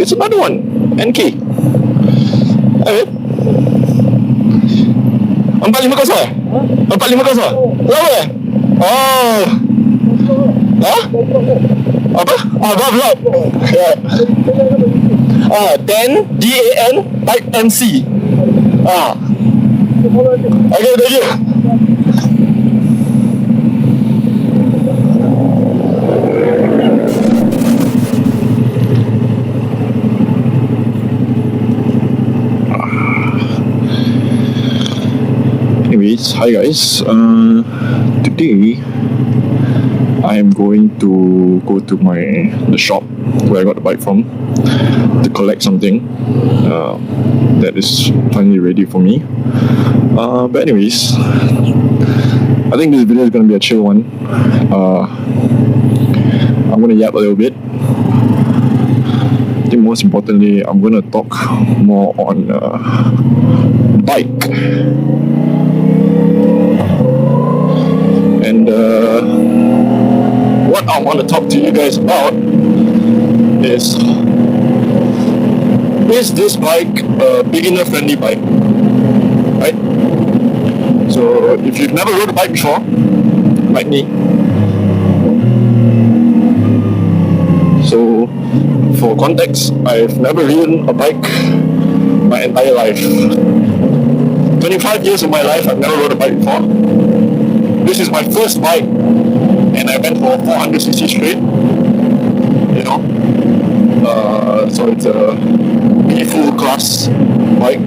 it's another one. NK. Okay. 45 45 Berapa Oh. Apa? Vlog. 10 DAN type MC. Okay, thank you. Anyways, hi guys. Today I am going to go to the shop where I got the bike from to collect something that is finally ready for me. But anyways, I think this video is going to be a chill one. I'm going to yap a little bit. I think most importantly, I'm going to talk more on bike. And what I want to talk to you guys about is this bike a beginner friendly bike, right? So if you've never rode a bike before, like me, so for context, I've never ridden a bike my entire life. 25 years of my life, I've never rode a bike before. This is my first bike, and I went for 400cc straight, you know. So it's a B full class bike.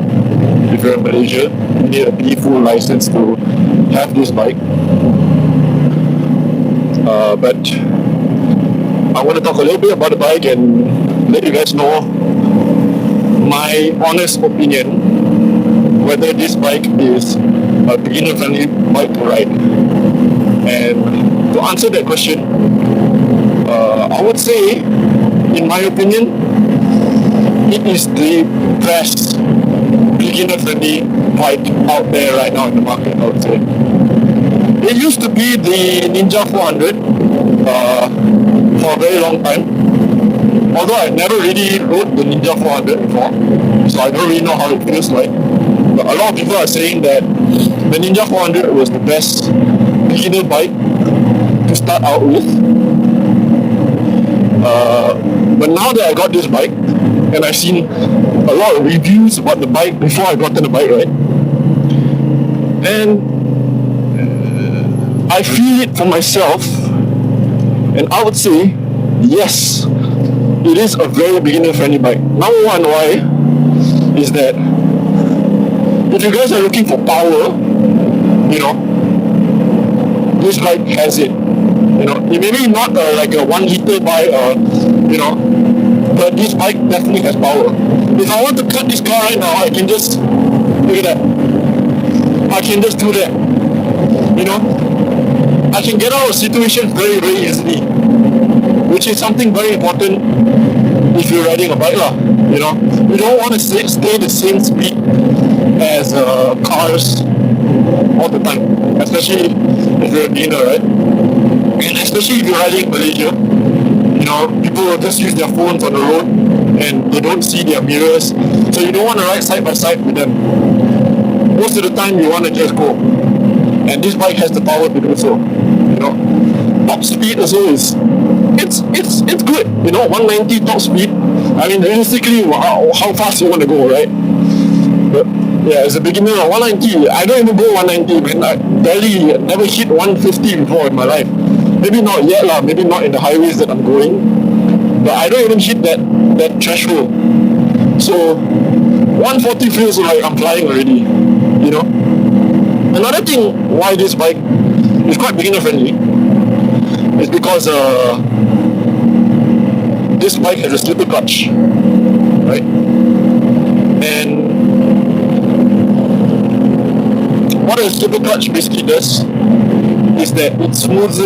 If you're in Malaysia, you need a B full license to have this bike. But I want to talk a little bit about the bike and let you guys know my honest opinion whether this bike is a beginner friendly bike to ride. And to answer that question, I would say, in my opinion, it is the best beginner friendly bike out there right now in the market, I would say. It used to be the Ninja 400 for a very long time. Although I never really rode the Ninja 400 before, so I don't really know how it feels like. But a lot of people are saying that the Ninja 400 was the best beginner bike to start out with. But now that I got this bike, and I've seen a lot of reviews about the bike before I got the bike, right? And I feel it for myself, and I would say, yes, it is a very beginner friendly bike. Number one, why is that if you guys are looking for power, you know, this bike has it. You know, it may be not like a 1 liter bike, you know, but this bike definitely has power. If I want to cut this car right now, I can just, look at that. I can just do that. You know, I can get out of situations very, very easily, which is something very important if you're riding a bike, you know. You don't want to stay the same speed as cars all the time, especially if you're a beginner, right? And especially if you're riding in Malaysia, you know, people will just use their phones on the road and they don't see their mirrors, so you don't want to ride side by side with them. Most of the time you want to just go, and this bike has the power to do so, you know. Top speed also is, it's good, you know, 190 top speed. I mean, realistically, how fast you want to go, right? But yeah, as a beginner, 190, I don't even go 190, man. I barely never hit 150 before in my life. Maybe not yet, maybe not in the highways that I'm going, but I don't even hit that threshold. So 140 feels like I'm flying already, you know. Another thing why this bike is quite beginner friendly is because this bike has a slipper clutch, right? And what a slipper clutch basically does is that it smooths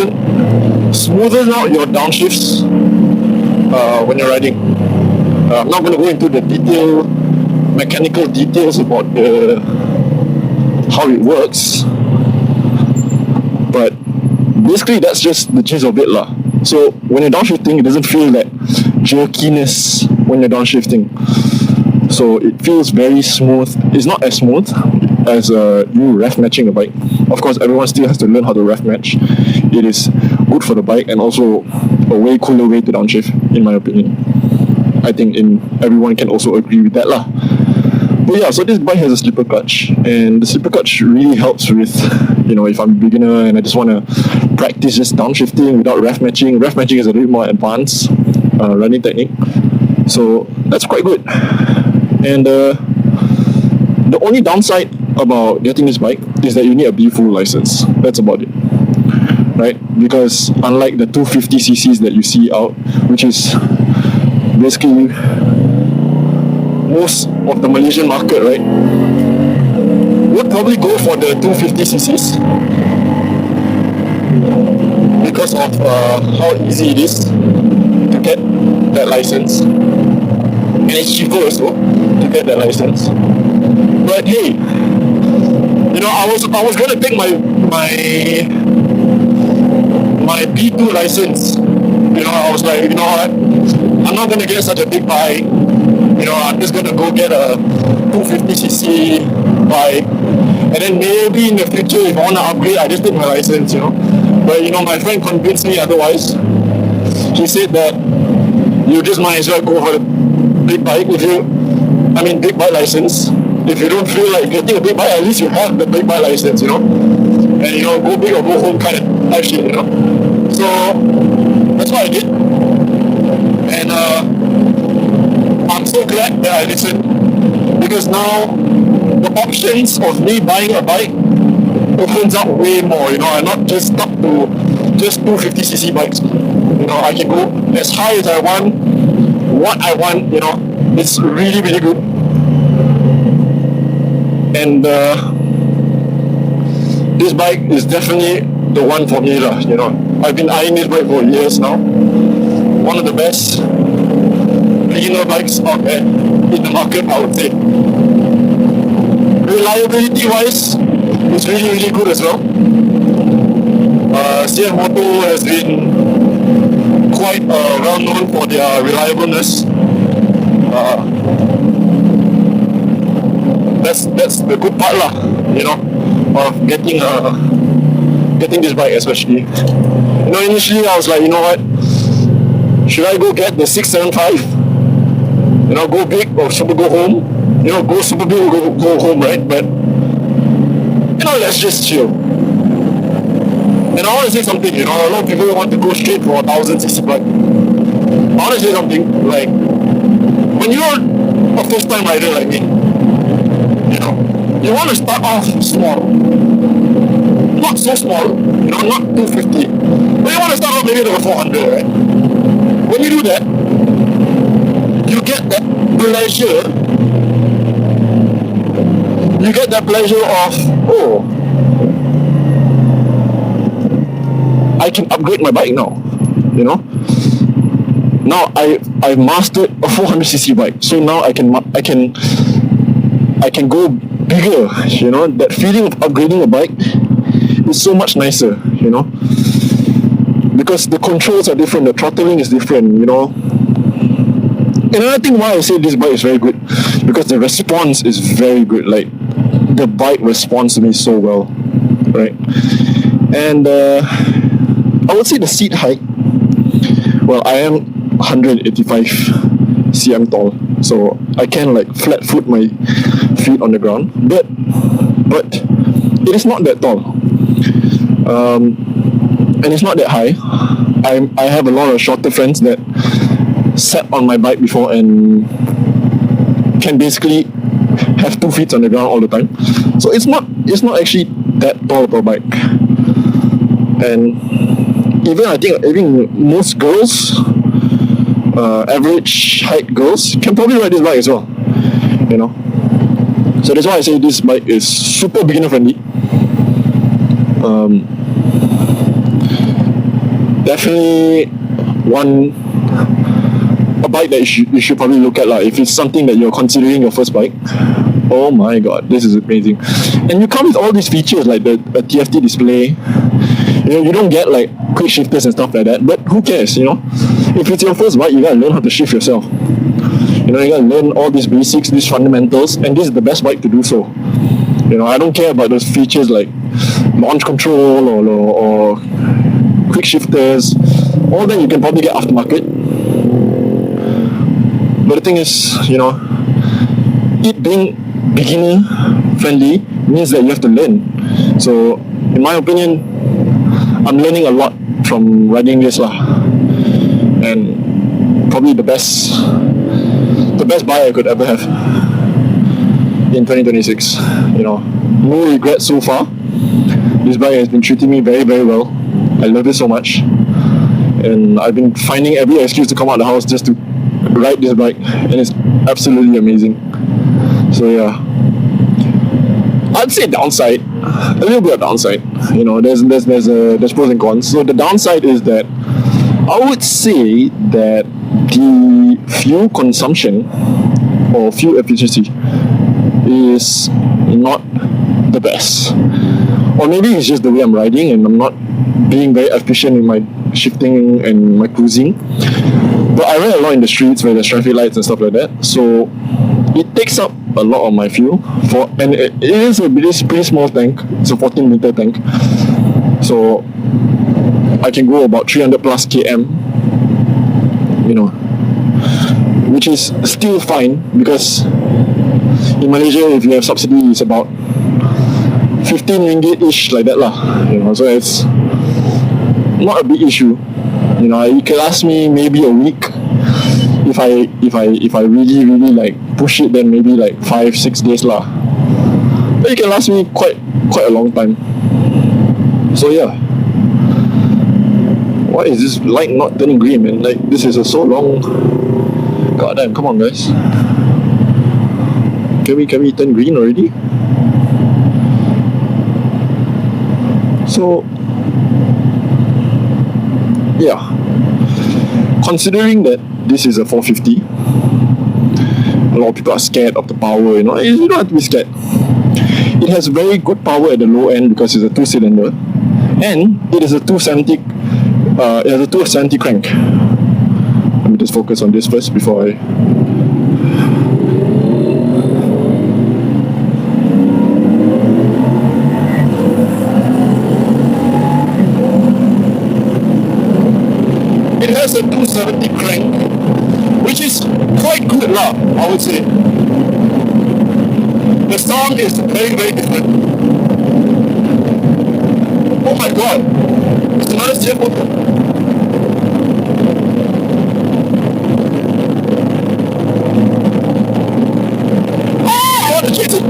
out your downshifts when you're riding. I'm not going to go into the mechanical details about how it works, but basically that's just the gist of it, lah. So when you're downshifting, it doesn't feel that jerkiness when you're downshifting. So it feels very smooth. It's not as smooth as you ref matching a bike. Of course, everyone still has to learn how to ref match. It is good for the bike and also a way cooler way to downshift, in my opinion. I think everyone can also agree with that lah. But yeah, so this bike has a slipper clutch, and the slipper clutch really helps with, if I'm a beginner and I just want to practice just downshifting without ref matching. Ref matching is a little more advanced running technique, so that's quite good. And the only downside about getting this bike is that you need a B full license. That's about it, right? Because unlike the 250cc's that you see out, which is basically most of the Malaysian market, right, would probably go for the 250cc's because of how easy it is to get that license, and it's cheaper also to get that license. But hey, I was gonna take my B2 license. I was like, what? I'm not gonna get such a big bike. I'm just gonna go get a 250cc bike, and then maybe in the future, if I wanna upgrade, I just take my license. But my friend convinced me otherwise. He said that you just might as well go for the big bike big bike license. If you don't feel like getting a big bike, at least you have the big bike license, and go big or go home kind of type shit, So that's what I did, and I'm so glad that I listened, because now the options of me buying a bike opens up way more. I'm not just stuck to just 250cc bikes. I can go as high as I want, what I want. It's really, really good. And this bike is definitely the one for me lah. I've been eyeing this bike for years now. One of the best beginner bikes out there in the market, I would say. Reliability wise, it's really, really good as well. CFMOTO has been quite well known for their reliableness. That's the good part lah, of getting this bike especially. Initially I was like, what? Should I go get the 675? Go big or super go home? Go super big or go home, right? But let's just chill. And I want to say something, a lot of people want to go straight for 1000cc bike. I want to say something, like, when you're a first time rider like me, you want to start off small. Not so small, not 250. But you want to start off maybe like 400, right? When you do that, you get that pleasure. You get that pleasure of, I can upgrade my bike now. Now I've mastered a 400cc bike, so now I can go bigger. That feeling of upgrading a bike is so much nicer. Because the controls are different, the throttling is different. And another thing why I say this bike is very good, because the response is very good. Like, the bike responds to me so well, right? And I would say the seat height. Well, I am 185 cm tall, so I can flat foot my feet on the ground. But it is not that tall, and it's not that high. I have a lot of shorter friends that sat on my bike before and can basically have 2 feet on the ground all the time. So it's not actually that tall of a bike. And I think most girls, average height girls, can probably ride this bike as well. So that's why I say this bike is super beginner friendly. Definitely a bike that you should probably look at if it's something that you're considering your first bike. Oh my god, this is amazing. And you come with all these features like a TFT display. You don't get quick shifters and stuff like that, but who cares? It's if it's your first bike, you gotta learn how to shift yourself. You know, you gotta learn all these basics, these fundamentals, and this is the best bike to do so. You know, I don't care about those features like launch control or quick shifters. All that you can probably get aftermarket. But the thing is, you know, it being beginner friendly means that you have to learn. So, in my opinion, I'm learning a lot from riding this lah. And probably the best bike I could ever have in 2026. You know, no regrets so far. This bike has been treating me very, very well. I love it so much, and I've been finding every excuse to come out of the house just to ride this bike, and it's absolutely amazing. So yeah, I'd say downside, a little bit of downside. You know, there's pros and cons. So the downside is that I would say that the fuel consumption or fuel efficiency is not the best. Or maybe it's just the way I'm riding and I'm not being very efficient in my shifting and my cruising. But I ride a lot in the streets where there's traffic lights and stuff like that. So it takes up a lot of my fuel and it is a pretty small tank. It's a 14-liter tank. So I can go about 300 plus km, you know, which is still fine because in Malaysia, if you have subsidy, it's about 15 ringgit-ish like that lah. You know, so it's not a big issue. You know, it can last me maybe a week. If I really like push it, then maybe like 5-6 days lah. But it can last me quite a long time. So yeah. Why is this light not turning green, man? Like, this is so long. God damn, come on guys. Can we turn green already? So yeah, considering that this is a 450, a lot of people are scared of the power. You know, you don't have to be scared. It has very good power at the low end because it's a 2-cylinder, and it is a 270. It has a 270 crank. Let me just focus on this first before I. It has a 270 crank, which is quite good lah, I would say. The sound is very, very different. Oh my god, it's another CFMOTO. I want to chase it.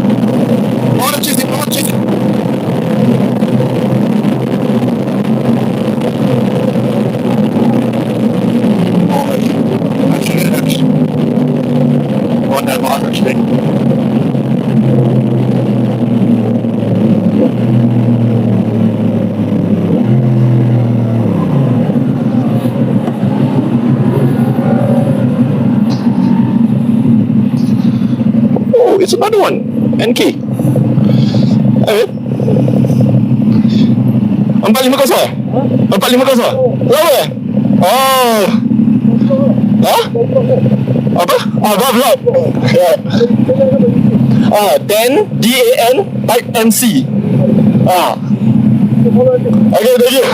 On that mark, actually. Oh, it's another one. NK. Eh? 450? 450? Berapa? Oh. Hah? Apa? Valve. Yeah. 10 DAN type MC. Okay, thank you.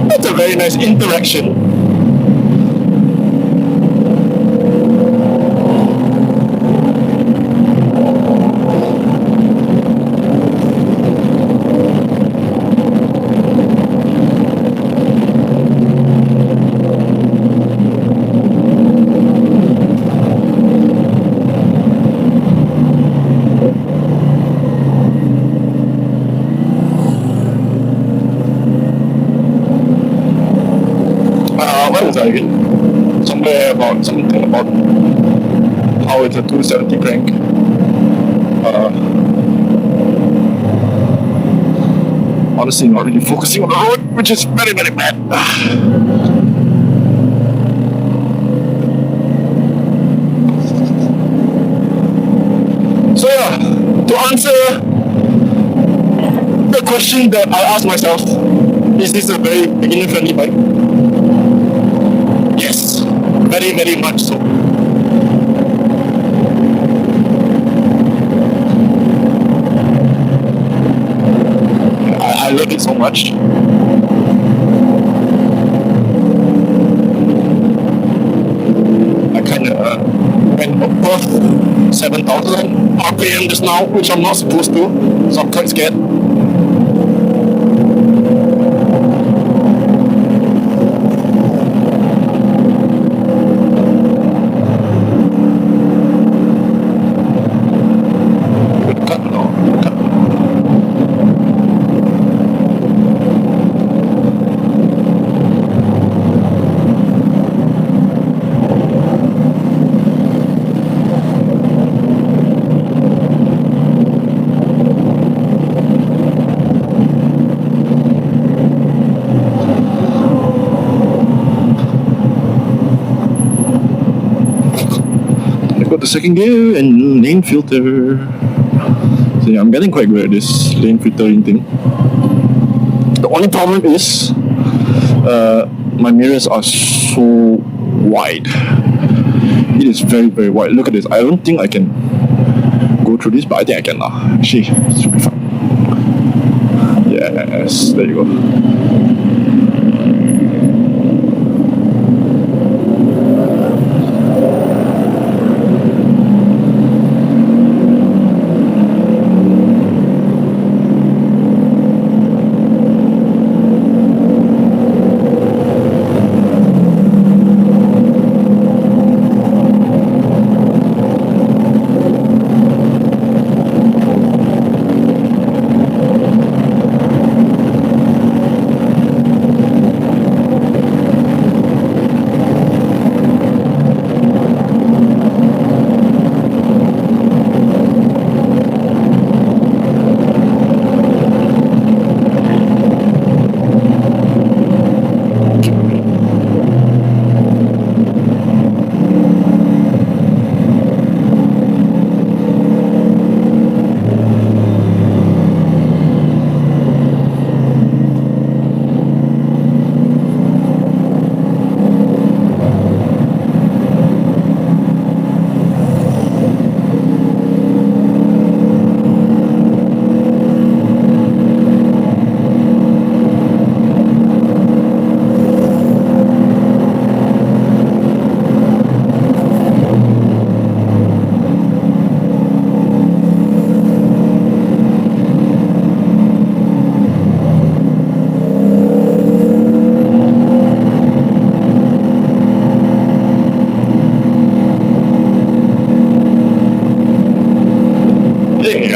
That's a very nice interaction. What was that again? Something about how it's a 270 crank. Honestly, not really focusing on the road, which is very, very bad. to answer the question that I asked myself, is this a very beginner-friendly bike? Yes, very, very much so. I love it so much. I kind of went above 7,000 RPM just now, which I'm not supposed to, so I'm quite scared. Got the second gear and lane filter. So yeah, I'm getting quite good at this lane filtering thing. The only problem is my mirrors are so wide. It is very, very wide. Look at this. I don't think I can go through this, but I think I can now. Actually, it should be fine. Yes, there you go.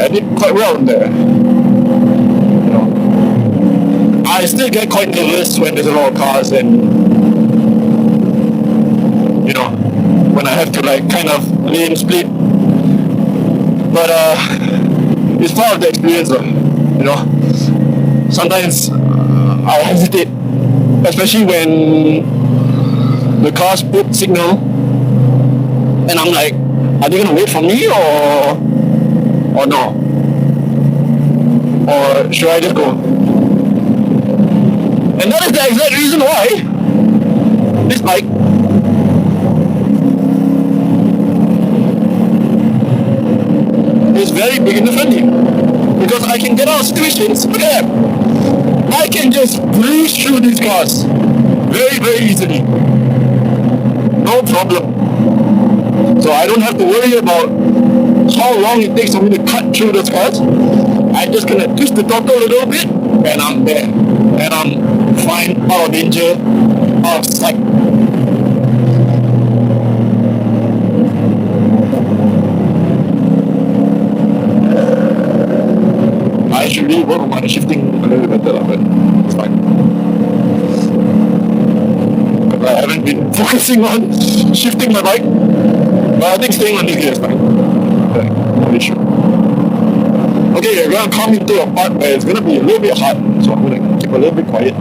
I did quite well in there. You know, I still get quite nervous when there's a lot of cars and, you know, when I have to like kind of lane split. But it's part of the experience though, you know. Sometimes I hesitate, especially when the cars put signal and I'm like, are they gonna wait for me or no? Or should I just go? And that is the exact reason why this bike is very beginner friendly. Because I can get out of situations, look at that. I can just breeze through these cars very, very easily. No problem. So I don't have to worry about how long it takes for me to cut through those cars. I'm just gonna twist the throttle a little bit and I'm there. And I'm fine, out of danger, out of sight. I should really work on my shifting a little bit better, but it's fine. Because I haven't been focusing on shifting my bike, but I think staying on this gear is fine. Okay, no issue. Okay, we're gonna come into a part where it's gonna be a little bit hard, so I'm gonna keep a little bit quiet.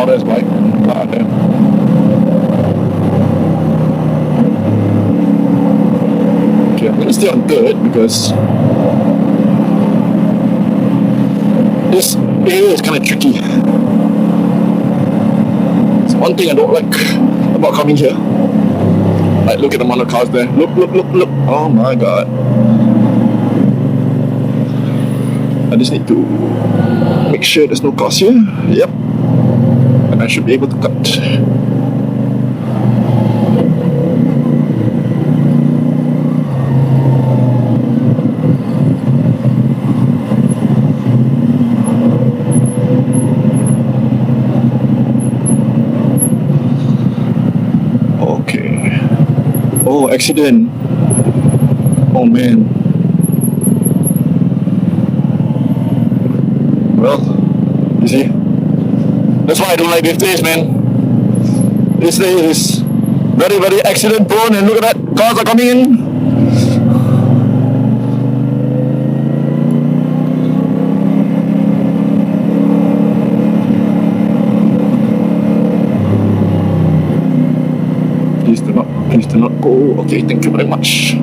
loudest bike. Ah, damn. Okay, I'm gonna stay on third because this area is kind of tricky. It's one thing I don't like about coming here. Like, look at the amount of cars there. Look. Oh my god. I just need to make sure there's no cars here. Yep. And I should be able to cut. Okay. Oh, accident. Oh man. Well, you see, that's why I don't like this place, man. This day is very, very accident prone, and look at that, cars are coming in. Please do not go. Okay, thank you very much.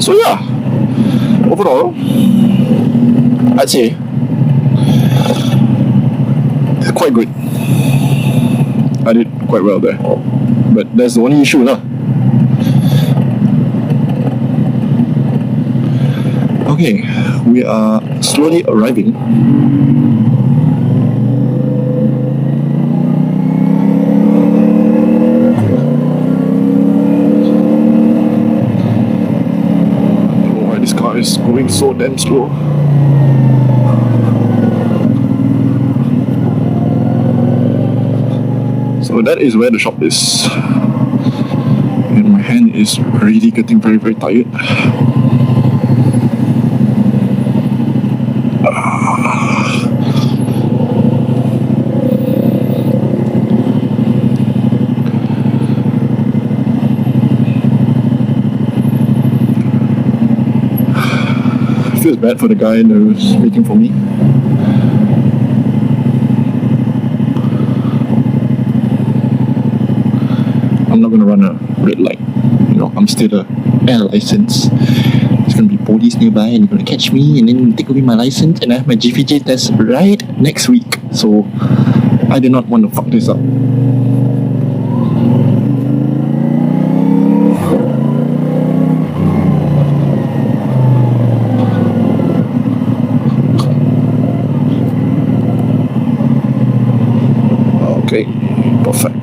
So yeah, overall, I'd say it's quite good. I did quite well there, but that's the only issue, lah. Okay, we are slowly arriving. This car is going so damn slow. So that is where the shop is. And my hand is really getting very, very tired. Feels bad for the guy who's waiting for me. I'm not gonna run a red light. You know, I'm still a L license. There's gonna be police nearby and they're gonna catch me and then take away my license, and I have my GVJ test right next week. So I do not want to fuck this up. Okay, perfect.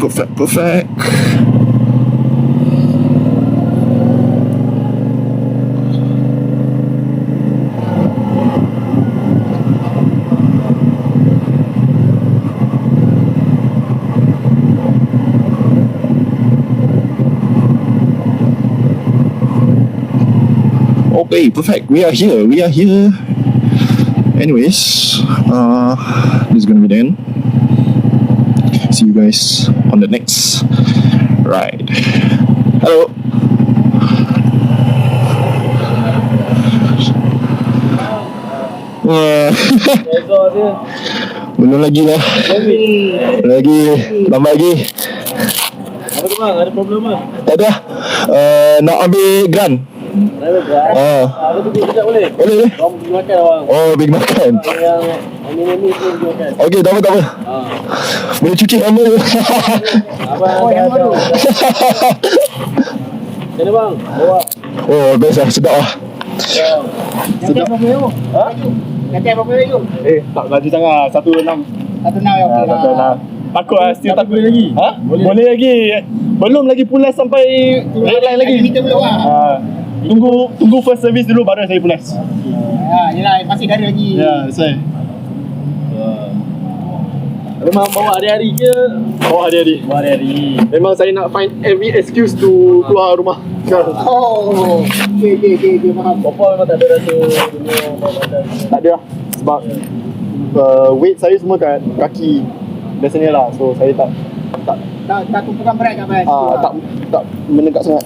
Okay, perfect. We are here. Anyways, this is gonna be the end. See you guys on the next ride. Hello. Belum lagi lah. Lagi lambat lagi. Apa tu bang? Ada problem bang? Tak ada. Nak ambil grant. Apa tu kita boleh? Boleh. Orang pergi makan bang. Oh, pergi makan. Yang ini pun pergi makan. Okey, tak apa. Boleh cuci helmet. Abang yang malu. Mana bang? Bawa. Oh, best lah, sedap lah. Sedap apa you? Ha? Nanti apa you? Tak laju sangat. 16 ya. Okey lah. Takut lah, still takut lagi. Ha? Boleh lagi. Belum lagi pulas sampai red line lagi. Kita belum ah. Tunggu first service dulu baru saya pulas. Yelah masih ada lagi. Ya, that's why. Memang bawa hari-hari ke? Bawa hari-hari. Memang saya nak find every excuse to keluar rumah. Oh. Okay, faham. Bapa memang tak ada rasa Tak ada lah. Sebab weight saya semua kat kaki biasanya lah. So saya tak Tak tumpukan brake abang. tak menegak sangat.